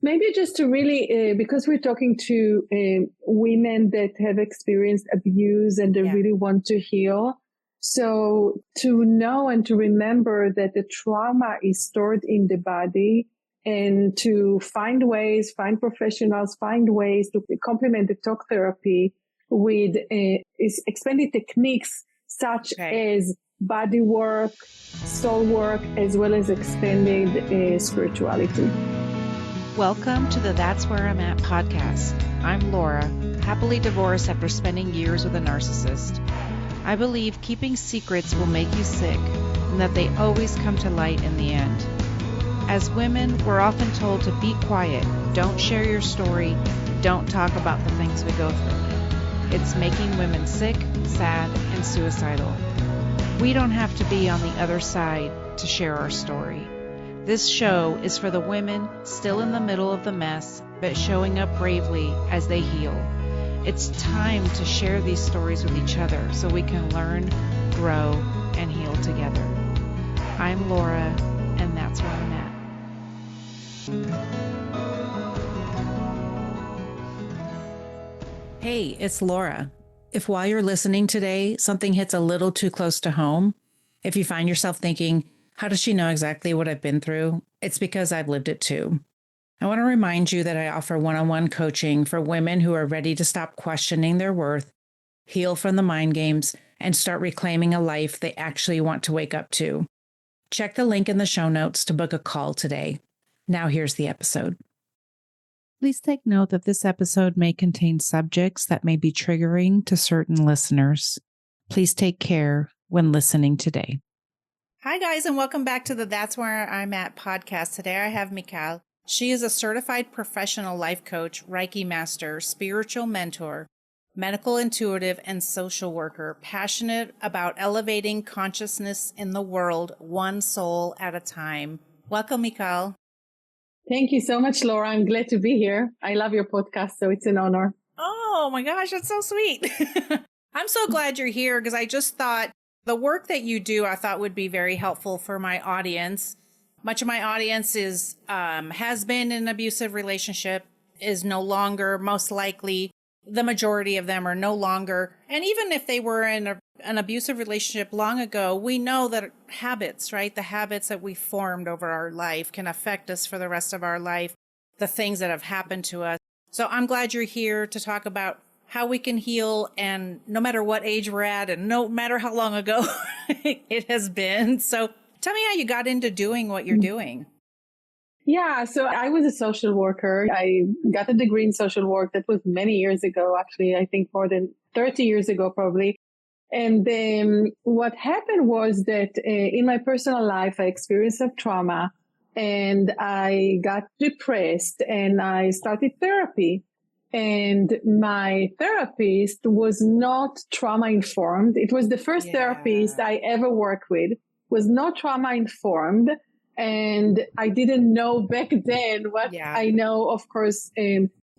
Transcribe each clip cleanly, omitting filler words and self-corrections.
Maybe just to really, because we're talking to women that have experienced abuse and they really want to heal. So to know and to remember that the trauma is stored in the body, and to find professionals, find ways to complement the talk therapy with expanded techniques such as body work, soul work, as well as expanded spirituality. Welcome to the That's Where I'm At podcast. I'm Laura, happily divorced after spending years with a narcissist. I believe keeping secrets will make you sick and that they always come to light in the end. As women, we're often told to be quiet, don't share your story, don't talk about the things we go through. It's making women sick, sad, and suicidal. We don't have to be on the other side to share our story. This show is for the women still in the middle of the mess, but showing up bravely as they heal. It's time to share these stories with each other so we can learn, grow, and heal together. I'm Laura, and that's where I'm at. Hey, it's Laura. If while you're listening today, something hits a little too close to home, if you find yourself thinking, how does she know exactly what I've been through? It's because I've lived it too. I want to remind you that I offer one-on-one coaching for women who are ready to stop questioning their worth, heal from the mind games, and start reclaiming a life they actually want to wake up to. Check the link in the show notes to book a call today. Now here's the episode. Please take note that this episode may contain subjects that may be triggering to certain listeners. Please take care when listening today. Hi, guys, and welcome back to the That's Where I'm At podcast. Today I have Michal. She is a certified professional life coach, Reiki master, spiritual mentor, medical intuitive, and social worker, passionate about elevating consciousness in the world, one soul at a time. Welcome, Michal. Thank you so much, Laura. I'm glad to be here. I love your podcast, so it's an honor. Oh my gosh, that's so sweet. I'm so glad you're here because I just thought the work that you do, I thought would be very helpful for my audience. Much of my audience has been in an abusive relationship, is no longer, most likely, the majority of them are no longer. And even if they were in an abusive relationship long ago, we know that habits, right? The habits that we formed over our life can affect us for the rest of our life, the things that have happened to us. So I'm glad you're here to talk about how we can heal, and no matter what age we're at and no matter how long ago it has been. So tell me how you got into doing what you're doing. Yeah, so I was a social worker. I got a degree in social work. That was many years ago, actually. I think more than 30 years ago, probably. And then what happened was that in my personal life, I experienced some trauma and I got depressed and I started therapy. And my therapist was not trauma informed. It was the first therapist I ever worked with, was not trauma informed. And I didn't know back then what I know, of course,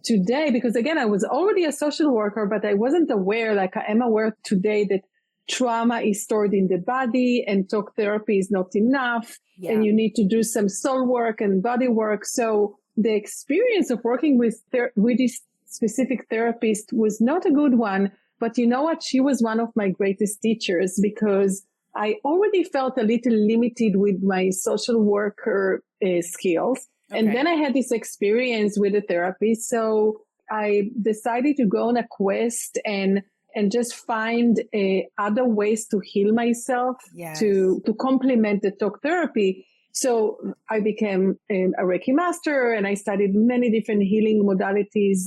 today, because again, I was already a social worker, but I wasn't aware, like I am aware today, that trauma is stored in the body and talk therapy is not enough. And you need to do some soul work and body work. So the experience of working with this specific therapist was not a good one. But you know what? She was one of my greatest teachers because I already felt a little limited with my social worker skills. Okay. And then I had this experience with a therapist. So I decided to go on a quest and just find other ways to heal myself, to complement the talk therapy. So I became a Reiki master and I studied many different healing modalities,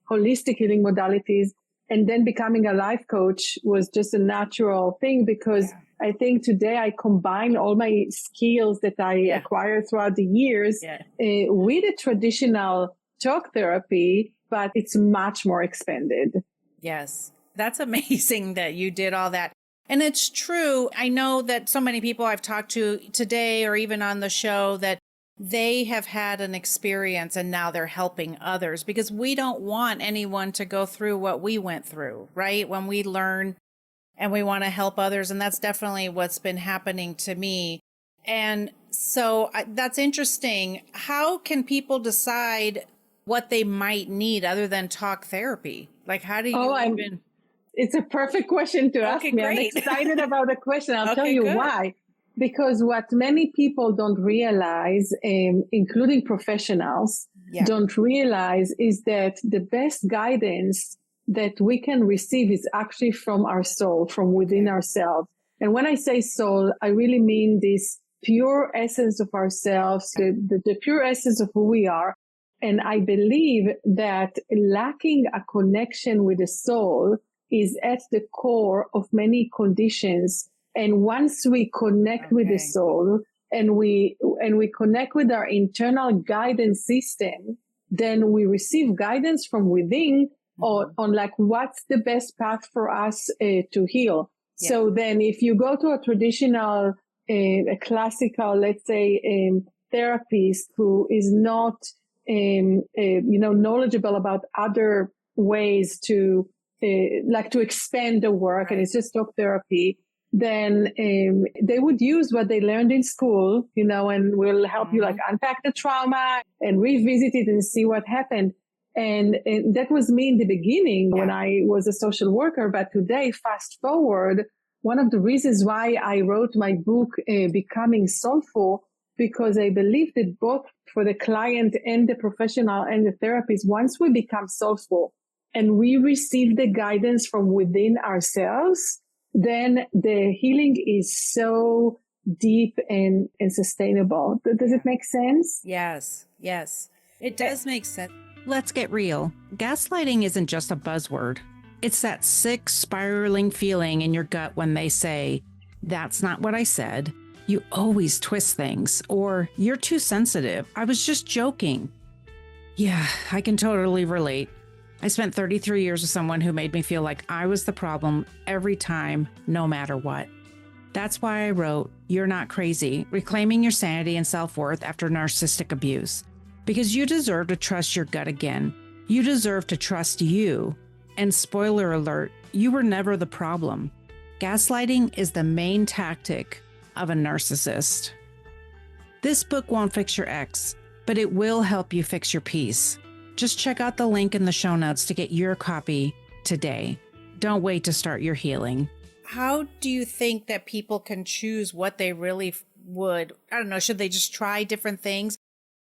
holistic healing modalities. And then becoming a life coach was just a natural thing because I think today I combine all my skills that I acquired throughout the years with a traditional talk therapy, but it's much more expanded. Yes, that's amazing that you did all that. And it's true. I know that so many people I've talked to today or even on the show that they have had an experience and now they're helping others because we don't want anyone to go through what we went through, right? When we learn and we want to help others. And that's definitely what's been happening to me. And so that's interesting. How can people decide what they might need other than talk therapy? Like, how do you even? It's a perfect question to ask Okay, me. I'm great. excited about the question. I'll tell Okay, you good. why. Because what many people don't realize, including professionals, don't realize is that the best guidance that we can receive is actually from our soul, from within ourselves. And when I say soul, I really mean this pure essence of ourselves, the pure essence of who we are. And I believe that lacking a connection with the soul is at the core of many conditions. And once we connect with the soul and we connect with our internal guidance system, then we receive guidance from within on like what's the best path for us to heal. Yeah. So then if you go to a traditional, a classical, let's say, therapist who is not, knowledgeable about other ways to, like to expand the work, and it's just talk therapy, then they would use what they learned in school, and will help you like unpack the trauma and revisit it and see what happened. And that was me in the beginning when I was a social worker. But today, fast forward, one of the reasons why I wrote my book, Becoming Soulful, because I believe that both for the client and the professional and the therapist, once we become soulful and we receive the guidance from within ourselves, then the healing is so deep and sustainable. Does it make sense? Yes. It does make sense. Let's get real. Gaslighting isn't just a buzzword. It's that sick, spiraling feeling in your gut when they say, "That's not what I said. You always twist things," or "You're too sensitive. I was just joking." Yeah, I can totally relate. I spent 33 years with someone who made me feel like I was the problem every time, no matter what. That's why I wrote You're Not Crazy, Reclaiming Your Sanity and Self-Worth After Narcissistic Abuse. Because you deserve to trust your gut again. You deserve to trust you. And spoiler alert, you were never the problem. Gaslighting is the main tactic of a narcissist. This book won't fix your ex, but it will help you fix your peace. Just check out the link in the show notes to get your copy today. Don't wait to start your healing. How do you think that people can choose what they really would? I don't know, should they just try different things?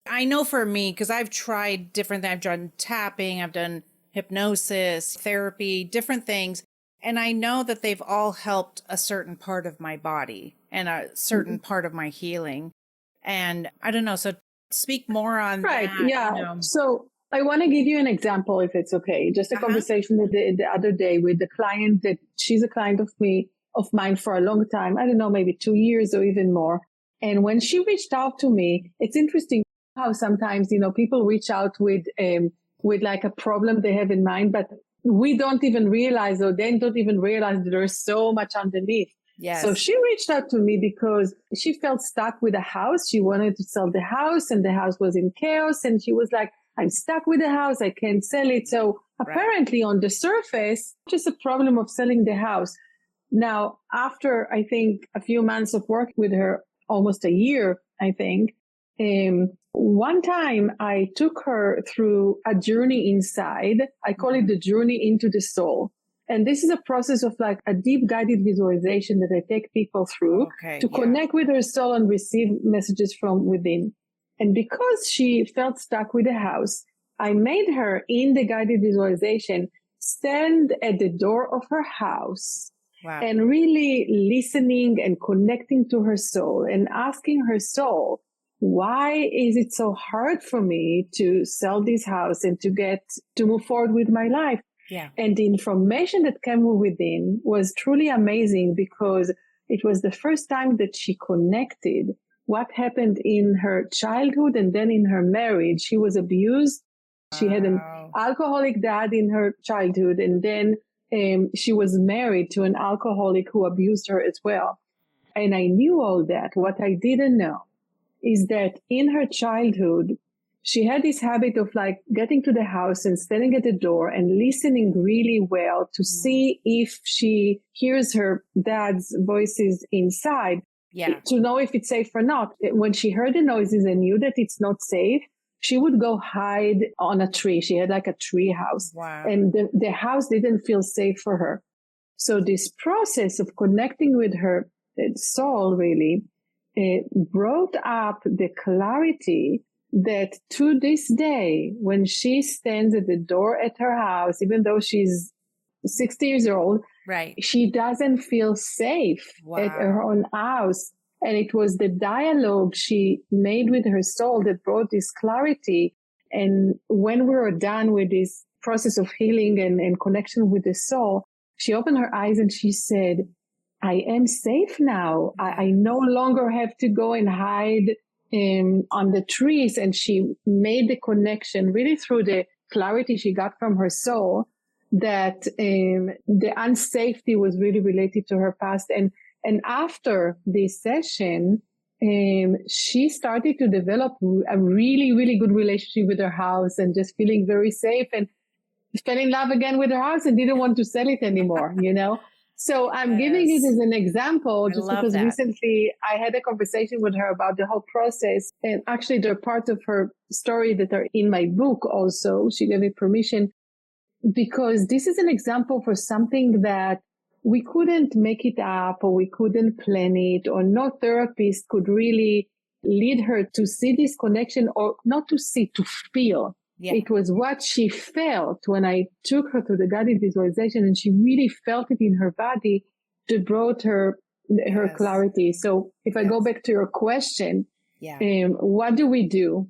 I know for me, because I've tried different things. I've done tapping, I've done hypnosis, therapy, different things. And I know that they've all helped a certain part of my body and a certain part of my healing. And I don't know. So speak more on that. Yeah. So I want to give you an example, if it's okay. Just a conversation the other day with the client that she's a client of mine for a long time. I don't know, maybe 2 years or even more. And when she reached out to me, it's interesting how sometimes, people reach out with like a problem they have in mind, but we don't even realize, or they don't even realize that there's so much underneath. Yes. So she reached out to me because she felt stuck with a house. She wanted to sell the house and the house was in chaos. And she was like, I'm stuck with the house. I can't sell it. So apparently on the surface, just a problem of selling the house. Now, after I think a few months of work with her, almost a year, I think, one time I took her through a journey inside. I call it the journey into the soul. And this is a process of like a deep guided visualization that I take people through to connect with her soul and receive messages from within. And because she felt stuck with the house, I made her in the guided visualization stand at the door of her house and really listening and connecting to her soul and asking her soul, why is it so hard for me to sell this house and to move forward with my life? Yeah. And the information that came within was truly amazing because it was the first time that she connected what happened in her childhood and then in her marriage. She was abused. She had an alcoholic dad in her childhood, and then she was married to an alcoholic who abused her as well. And I knew all that. What I didn't know is that in her childhood, she had this habit of like getting to the house and standing at the door and listening really well to see if she hears her dad's voices inside. Yeah. to know if it's safe or not. When she heard the noises and knew that it's not safe, she would go hide on a tree. She had like a tree house. Wow. And the house didn't feel safe for her. So this process of connecting with her soul really brought up the clarity that to this day, when she stands at the door at her house, even though she's 60 years old, right, she doesn't feel safe at her own house. And it was the dialogue she made with her soul that brought this clarity. And when we were done with this process of healing and connection with the soul, she opened her eyes and she said, I am safe now. I no longer have to go and hide on the trees. And she made the connection really through the clarity she got from her soul that the unsafety was really related to her past. And after this session, she started to develop a really, really good relationship with her house and just feeling very safe and fell in love again with her house and didn't want to sell it anymore, you know? So I'm giving it as an example just because recently I had a conversation with her about the whole process. And actually they're part of her story that are in my book also. She gave me permission because this is an example for something that we couldn't make it up or we couldn't plan it, or no therapist could really lead her to see this connection, or not to see, to feel. Yeah. It was what she felt when I took her to the guided visualization, and she really felt it in her body that brought her clarity. So if I go back to your question, what do we do?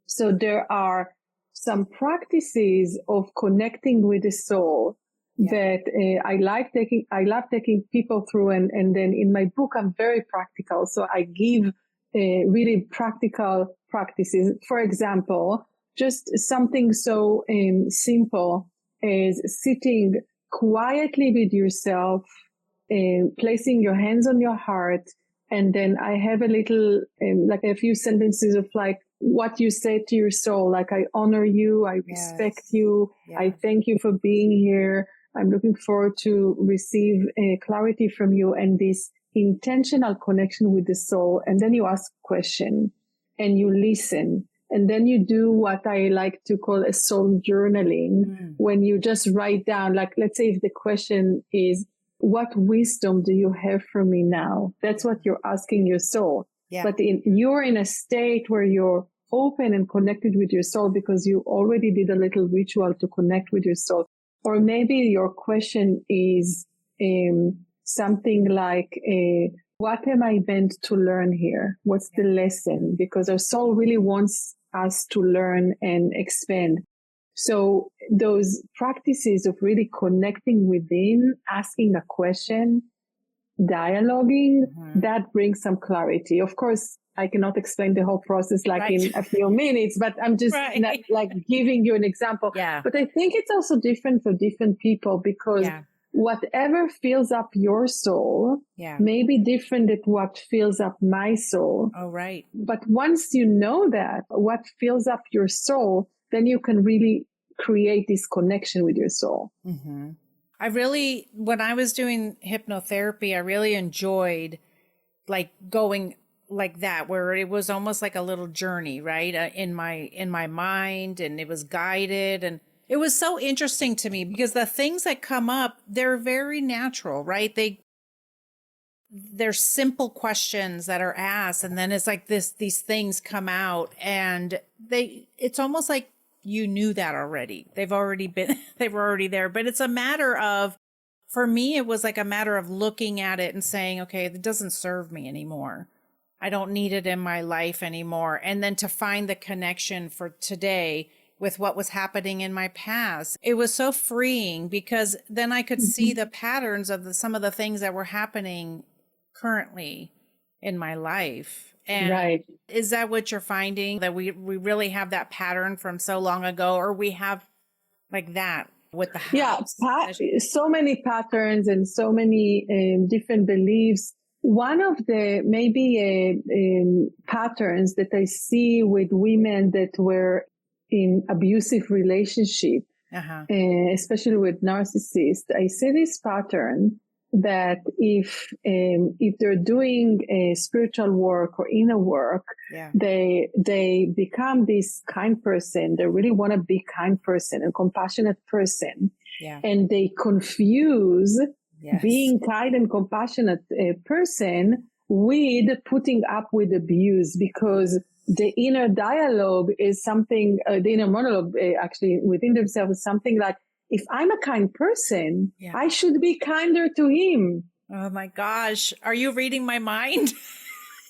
So there are some practices of connecting with the soul that I love taking people through. And then in my book, I'm very practical. So I give really practical practices. For example, just something so simple as sitting quietly with yourself, placing your hands on your heart. And then I have a little, like a few sentences of like what you say to your soul, like I honor you, I respect you, I thank you for being here. I'm looking forward to receive clarity from you, and this intentional connection with the soul. And then you ask a question and you listen. And then you do what I like to call a soul journaling, when you just write down, like, let's say if the question is, what wisdom do you have for me now? That's what you're asking your soul. But you're in a state where you're open and connected with your soul because you already did a little ritual to connect with your soul. Or maybe your question is something like, what am I meant to learn here? What's the lesson? Because our soul really wants us to learn and expand. So those practices of really connecting within, asking a question, dialoguing, that brings some clarity. Of course, I cannot explain the whole process like in a few minutes, but I'm just like giving you an example. But I think it's also different for different people because whatever fills up your soul may be different than what fills up my soul. Oh, right. But once you know that, what fills up your soul, then you can really create this connection with your soul. Mm-hmm. When I was doing hypnotherapy, I really enjoyed like going like that, where it was almost like a little journey, right? In my mind, and it was guided, and it was so interesting to me because the things that come up, they're very natural, right? They're simple questions that are asked, and then it's like these things come out, and it's almost like you knew that already. They were already there, but it's a matter of, for me, it was like a matter of looking at it and saying, okay, it doesn't serve me anymore. I don't need it in my life anymore. And then to find the connection for today with what was happening in my past. It was so freeing because then I could see the patterns of some of the things that were happening currently in my life. And is that what you're finding, that we really have that pattern from so long ago, or we have like that with the house? So many patterns and so many different beliefs. One of the maybe patterns that I see with women that were in abusive relationship, especially with narcissists, I see this pattern that if they're doing spiritual work or inner work, they become this kind person. They really want to be kind person and compassionate person. And they confuse being kind and compassionate person with putting up with abuse, because the inner dialogue is something, the inner monologue actually within themselves is something like, if I'm a kind person, I should be kinder to him. Oh my gosh. Are you reading my mind?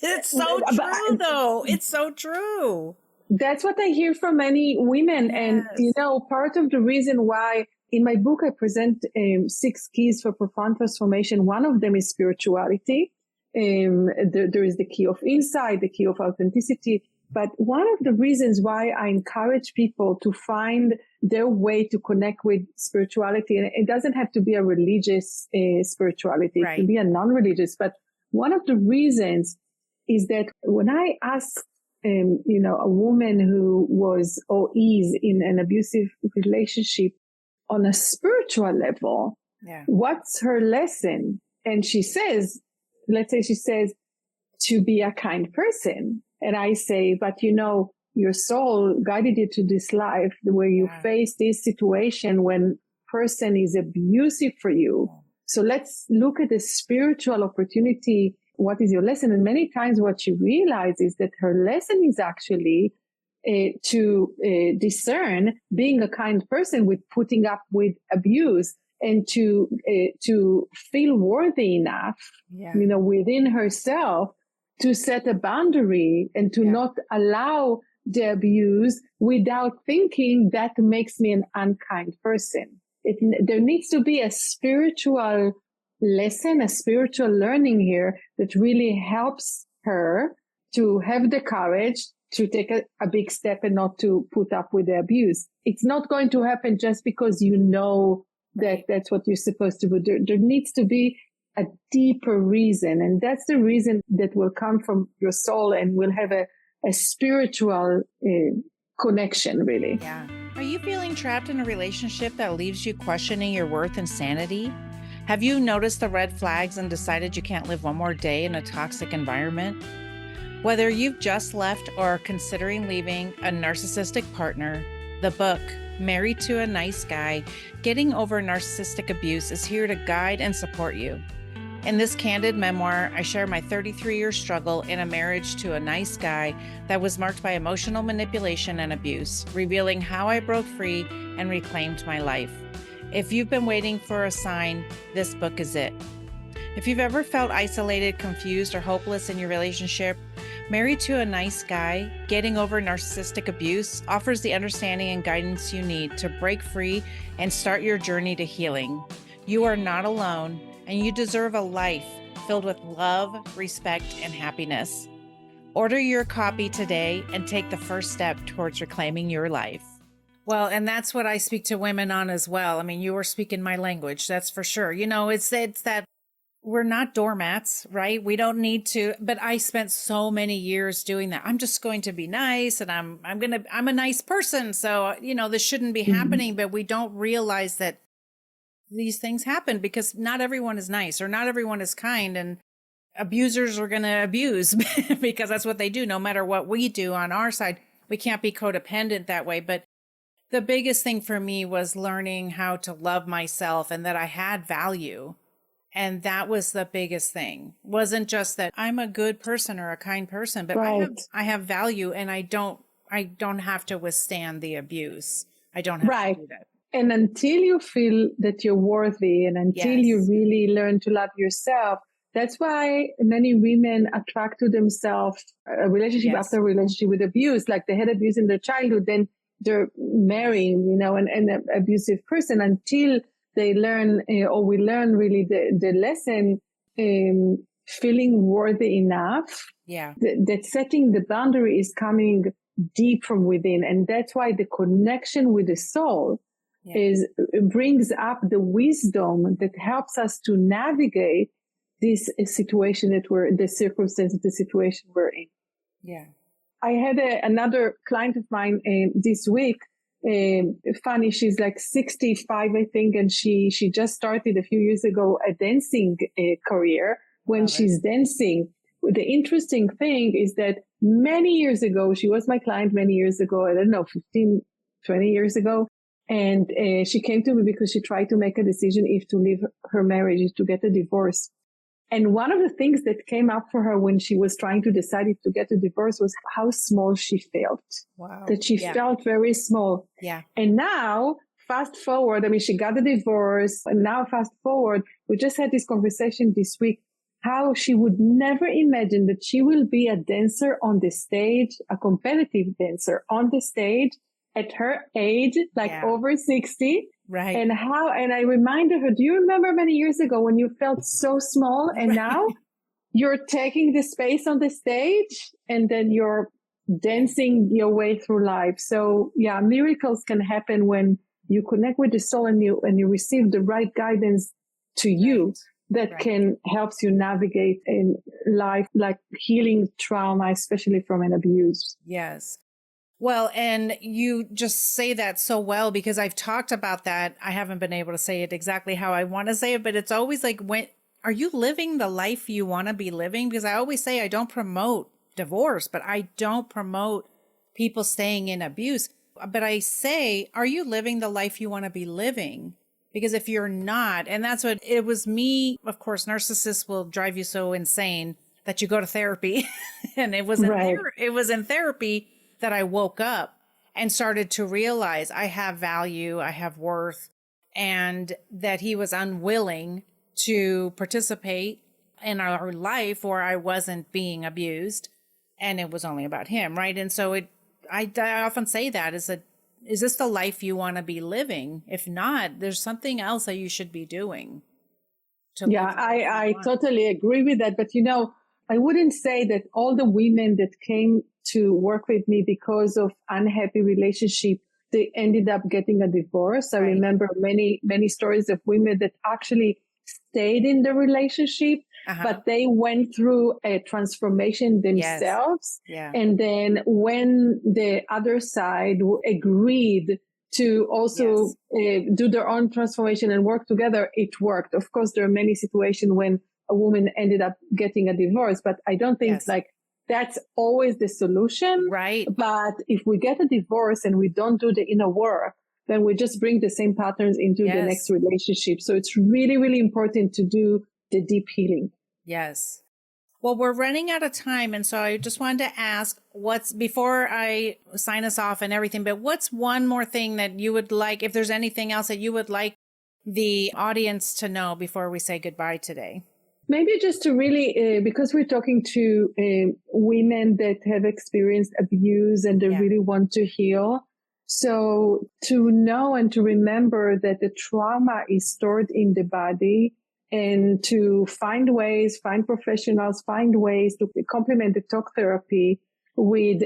It's so true though. It's so true. That's what I hear from many women. And, part of the reason why in my book, I present 6 keys for profound transformation. One of them is spirituality. There is the key of insight, the key of authenticity. But one of the reasons why I encourage people to find their way to connect with spirituality, and it doesn't have to be a religious spirituality, it can be a non-religious, but one of the reasons is that when I ask, a woman who was or is in an abusive relationship on a spiritual level, what's her lesson? And she says, let's say she says, to be a kind person. And I say, but your soul guided you to this life where you face this situation when person is abusive for you. So let's look at the spiritual opportunity. What is your lesson? And many times what she realizes is that her lesson is actually to discern being a kind person with putting up with abuse, and to feel worthy enough, within herself to set a boundary and to not allow the abuse without thinking that makes me an unkind person. There needs to be a spiritual lesson, a spiritual learning here that really helps her to have the courage to take a big step and not to put up with the abuse. It's not going to happen just because that that's what you're supposed to do. There needs to be a deeper reason. And that's the reason that will come from your soul and will have a spiritual connection, really. Yeah. Are you feeling trapped in a relationship that leaves you questioning your worth and sanity? Have you noticed the red flags and decided you can't live one more day in a toxic environment? Whether you've just left or are considering leaving a narcissistic partner, the book, Married to a Nice Guy, Getting Over Narcissistic Abuse, is here to guide and support you. In this candid memoir, I share my 33-year struggle in a marriage to a nice guy that was marked by emotional manipulation and abuse, revealing how I broke free and reclaimed my life. If you've been waiting for a sign, this book is it. If you've ever felt isolated, confused, or hopeless in your relationship, Married to a Nice Guy, Getting Over Narcissistic Abuse offers the understanding and guidance you need to break free and start your journey to healing. You are not alone, and you deserve a life filled with love, respect, and happiness. Order your copy today and take the first step towards reclaiming your life. Well, and that's what I speak to women on as well. I mean, you are speaking my language, that's for sure. It's that we're not doormats, right? We don't need to, but I spent so many years doing that. I'm just going to be nice, and I'm a nice person. So, this shouldn't be happening, but we don't realize that these things happen because not everyone is nice or not everyone is kind, and abusers are going to abuse because that's what they do. No matter what we do on our side, we can't be codependent that way. But the biggest thing for me was learning how to love myself and that I had value. And that was the biggest thing. It wasn't just that I'm a good person or a kind person, but I have value, and I don't have to withstand the abuse. I don't have to do that. And until you feel that you're worthy, and until you really learn to love yourself, that's why many women attract to themselves a relationship after a relationship with abuse. Like they had abuse in their childhood, then they're marrying, an abusive person until they learn, or we learn really the lesson, feeling worthy enough. That setting the boundary is coming deep from within. And that's why the connection with the soul brings up the wisdom that helps us to navigate this situation the circumstance, the situation we're in. I had another client of mine this week funny. She's like 65, I think, and she just started a few years ago a dancing career. When she's dancing, the interesting thing is that many years ago, she was my client many years ago. I don't know, 15, 20 years ago. And she came to me because she tried to make a decision if to leave her marriage, to get a divorce. And one of the things that came up for her when she was trying to decide if to get a divorce was how small she felt. Wow. That she felt very small. Yeah. And now, fast forward, I mean, she got a divorce, and now fast forward, we just had this conversation this week, how she would never imagine that she will be a dancer on the stage, a competitive dancer on the stage at her age, like over 60. Right. And I reminded her, do you remember many years ago when you felt so small, and now you're taking the space on the stage and then you're dancing your way through life. So yeah, miracles can happen when you connect with the soul and you receive the right guidance to you that can helps you navigate in life, like healing trauma, especially from an abuse. Yes. Well, and you just say that so well, because I've talked about that. I haven't been able to say it exactly how I want to say it, but it's always like, when are you living the life you want to be living? Because I always say I don't promote divorce, but I don't promote people staying in abuse. But I say, are you living the life you want to be living? Because if you're not, and that's what it was me, of course, narcissists will drive you so insane that you go to therapy. And it was in therapy that I woke up and started to realize I have value, I have worth, and that he was unwilling to participate in our life where I wasn't being abused, and it was only about him, right? And so I often say that is this the life you want to be living? If not, there's something else that you should be doing. I totally agree with that. But I wouldn't say that all the women that came to work with me because of unhappy relationship, they ended up getting a divorce. I remember many, many stories of women that actually stayed in the relationship, but they went through a transformation themselves. And then when the other side agreed to also do their own transformation and work together, it worked. Of course, there are many situations when a woman ended up getting a divorce, but I don't think that's always the solution. Right. But if we get a divorce and we don't do the inner work, then we just bring the same patterns into the next relationship. So it's really, really important to do the deep healing. Yes. Well, we're running out of time. And so I just wanted to ask before I sign us off and everything, but what's one more thing that you would like, if there's anything else that you would like the audience to know before we say goodbye today? Maybe just to really, because we're talking to women that have experienced abuse and they really want to heal. So to know and to remember that the trauma is stored in the body, and to find professionals, find ways to complement the talk therapy with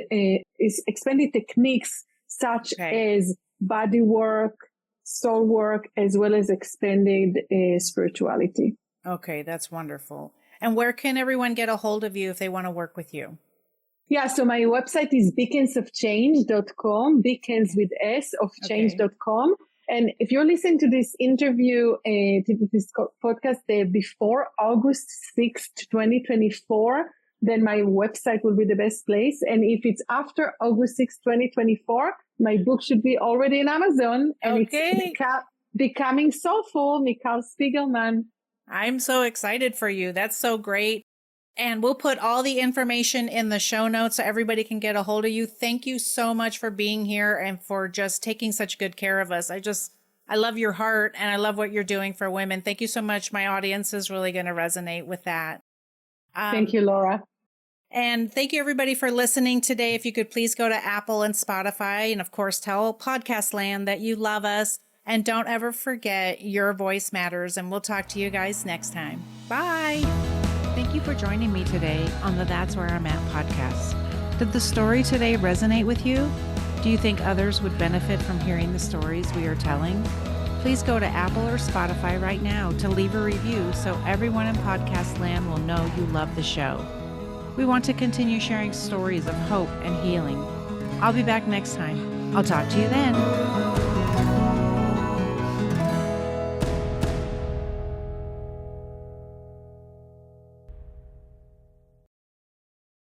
expanded techniques such as body work, soul work, as well as expanded spirituality. Okay, that's wonderful. And where can everyone get a hold of you if they want to work with you? Yeah, so my website is beaconsofchange.com, beacons with S of change.com. And if you're listening to this interview, to this podcast before August 6th, 2024, then my website will be the best place. And if it's after August 6th, 2024, my book should be already in Amazon. And it's Becoming Soulful, Michal Spiegelman. I'm so excited for you. That's so great. And we'll put all the information in the show notes so everybody can get a hold of you. Thank you so much for being here and for just taking such good care of us. I love your heart and I love what you're doing for women. Thank you so much. My audience is really going to resonate with that. Thank you, Laura. And thank you, everybody, for listening today. If you could please go to Apple and Spotify, and of course, tell Podcast Land that you love us. And don't ever forget, your voice matters. And we'll talk to you guys next time. Bye. Thank you for joining me today on the That's Where I'm At podcast. Did the story today resonate with you? Do you think others would benefit from hearing the stories we are telling? Please go to Apple or Spotify right now to leave a review so everyone in podcast land will know you love the show. We want to continue sharing stories of hope and healing. I'll be back next time. I'll talk to you then.